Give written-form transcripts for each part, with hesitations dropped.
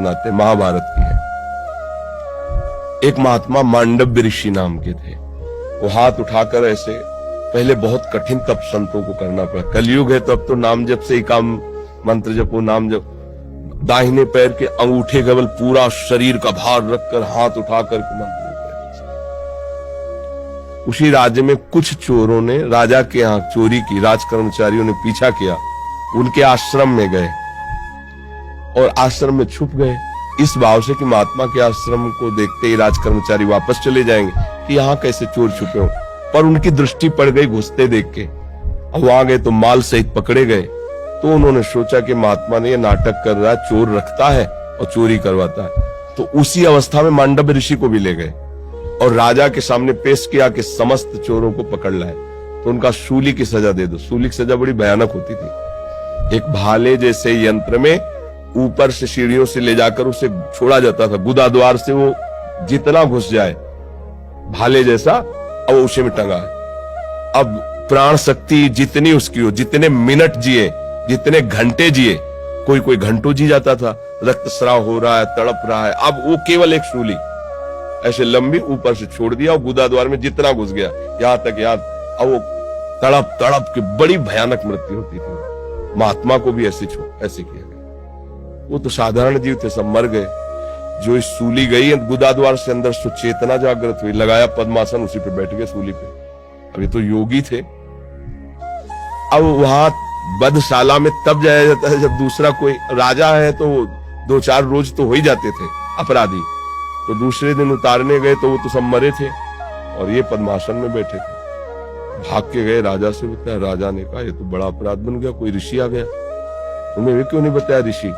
सुनाते, महाभारत की है। एक महात्मा मांडव्य ऋषि नाम के थे। वो हाथ उठाकर ऐसे, पहले बहुत कठिन तप संतों को करना पड़ा, कलयुग है तो अब तो नाम जप से ही काम, मंत्र जपो, नाम जप। दाहिने पैर के अंगूठे केवल पूरा शरीर का भार रखकर हाथ उठाकर मंत्र। उसी राज्य में कुछ चोरों ने राजा के यहाँ चोरी की, राज कर्मचारियों ने पीछा किया, उनके आश्रम में गए और आश्रम में छुप गए, इस भाव से कि महात्मा के आश्रम को देखते ही राज कर्मचारी वापस चले जाएंगे कि यहाँ कैसे चोर छुपे हो। पर उनकी दृष्टि पड़ गई घुसते देख के, अब वहां गए तो माल सहित पकड़े गए। तो उन्होंने सोचा कि महात्मा ने ये नाटक कर रहा है, चोर रखता है और चोरी करवाता है। तो उसी अवस्था में मांडव्य ऋषि को भी ले गए और राजा के सामने पेश किया कि समस्त चोरों को पकड़ लाए तो उनका सूली की सजा दे दो। सूली की सजा बड़ी भयानक होती थी। एक भाले जैसे यंत्र में ऊपर से सीढ़ियों से ले जाकर उसे छोड़ा जाता था, गुदा द्वार से वो जितना घुस जाए भाले जैसा, अब उसे में टंगा है। अब प्राण शक्ति जितनी उसकी हो, जितने मिनट जिए, जितने घंटे जिए, कोई कोई घंटों जी जाता था, रक्तस्राव हो रहा है, तड़प रहा है, अब वो केवल एक सूली ऐसे लंबी ऊपर से छोड़ दिया और गुदा द्वार में जितना घुस गया यहां तक, अब वो तड़प तड़प के बड़ी भयानक मृत्यु होती थी। महात्मा को भी ऐसे किया गया। वो तो साधारण जीव थे, सब मर गए। जो इस सूली गई गुदा द्वार से अंदर सुचेतना जागृत हुई, लगाया पद्मासन, उसी पे बैठ गए सूली पे। अब ये तो योगी थे। अब वहां बधशाला में तब जाया जाता है जब दूसरा कोई राजा है तो 2-4 रोज तो हो ही जाते थे अपराधी, तो दूसरे दिन उतारने गए तो वो तो सब मरे थे और ये पद्मासन में बैठे थे। भाग के गए राजा से बताया, राजा ने कहा ये तो बड़ा अपराध बन गया, कोई ऋषि आ गया, तुम्हें वे क्यों नहीं बताया ऋषि।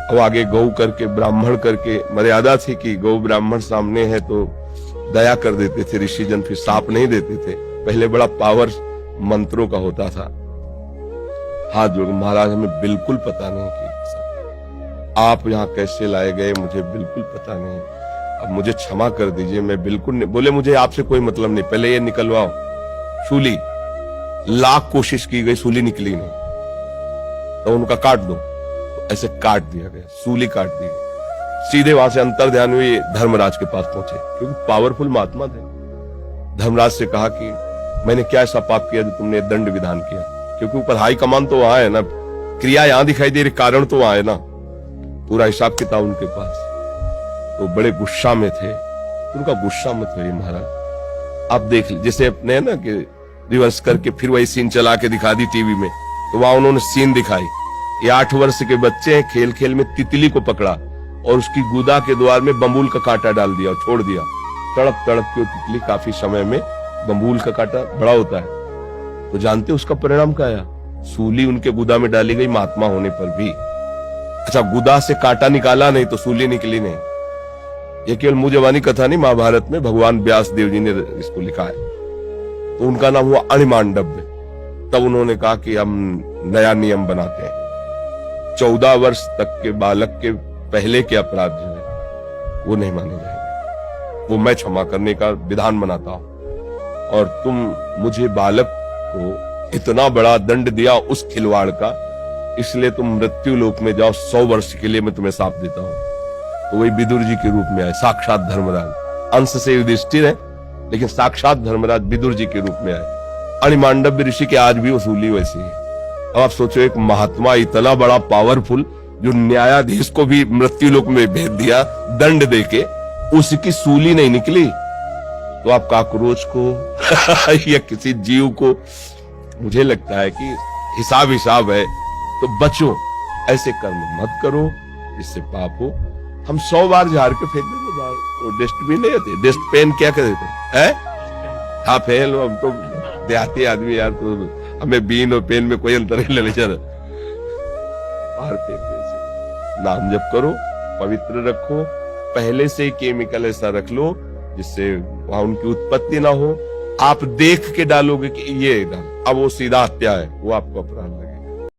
अब आगे गौ करके, ब्राह्मण करके मर्यादा थी कि गौ ब्राह्मण सामने है तो दया कर देते थे ऋषि जन, फिर साप नहीं देते थे। पहले बड़ा पावर मंत्रों का होता था। हाथ जोड़, महाराज हमें बिल्कुल पता नहीं कि आप यहाँ कैसे लाए गए, मुझे बिल्कुल पता नहीं, अब मुझे क्षमा कर दीजिए, मैं बिल्कुल नहीं। बोले मुझे आपसे कोई मतलब नहीं, पहले ये निकलवाओ सूली। लाख कोशिश की गई, सूली निकली नहीं, तो उनका काट दो, तो ऐसे काट दिया गया, सूली काट दी गई। सीधे वहां से अंतर ध्यान हुई, धर्मराज के पास पहुंचे, क्योंकि पावरफुल महात्मा थे। धर्मराज से कहा कि मैंने क्या ऐसा पाप किया जो तुमने दंड विधान किया, क्योंकि ऊपर हाई कमान तो वहां है ना, क्रिया यहां दिखाई दे रही, कारण तो वहां है ना, पूरा हिसाब किताब उनके पास। तो बड़े गुस्सा में थे। उनका गुस्सा मत होइए महाराज, आप देख लीजिए, जैसे अपने ना कि रिवर्स करके फिर वही सीन चला के दिखा दी टीवी में, तो वहां उन्होंने सीन दिखाई, ये 8 वर्ष के बच्चे हैं, खेल खेल में तितली को पकड़ा और उसकी गुदा के द्वार में बम्बूल का कांटा डाल दिया और छोड़ दिया। तड़प तड़प के तितली, काफी समय में बम्बूल का कांटा बड़ा होता है, तो जानते उसका परिणाम क्या आया, सूली उनके गुदा में डाली गई महात्मा होने पर भी। अच्छा, गुदा से कांटा निकाला नहीं तो सूली निकली नहीं। ये केवल मुंह जबानी कथा नहीं, महाभारत में भगवान व्यास देव जी ने इसको लिखा है। तो उनका नाम हुआ अणिमांडव्य। तब उन्होंने कहा कि हम नया नियम बनाते हैं, 14 वर्ष तक के बालक के पहले के अपराध जो है वो नहीं माने जाएंगे, वो मैं क्षमा करने का विधान बनाता हूं। और तुम मुझे बालक को इतना बड़ा दंड दिया उस खिलवाड़ का, इसलिए तुम मृत्यु लोक में जाओ, 100 वर्ष के लिए मैं तुम्हें साप देता हूं। तो वही विदुर जी के रूप में आए, साक्षात धर्मराज। अंश से युधिष्ठिर है लेकिन साक्षात धर्मराज विदुर जी के रूप में आए। अणिमांडव्य ऋषि के आज भी वसूली वैसी है। अब आप सोचो, एक महात्मा इतना बड़ा पावरफुल जो न्यायाधीश को भी मृत्यु लोक में भेज दिया दंड देके, उसकी सूली नहीं निकली, तो आप काकरोच को या किसी जीव को, मुझे लगता है कि हिसाब है, तो बचो, ऐसे कर्म मत करो इससे पाप हो। हम 100 बार झाड़ के फेंक देंगे बाहर, डस्टबिन नहीं होते, डस्टबिन क्या कहते हैं, हाँ फेल, हम तो देहाती आदमी यार, तो हमें बीन और पेन में कोई अंतर नहीं ले चल, बाहर फेंक दे। नाम जप करो, पवित्र रखो, पहले से ही केमिकल ऐसा रख लो जिससे वहां उनकी उत्पत्ति ना हो। आप देख के डालोगे कि ये डाल, अब वो सीधा हत्या है, वो आपको अपराध है।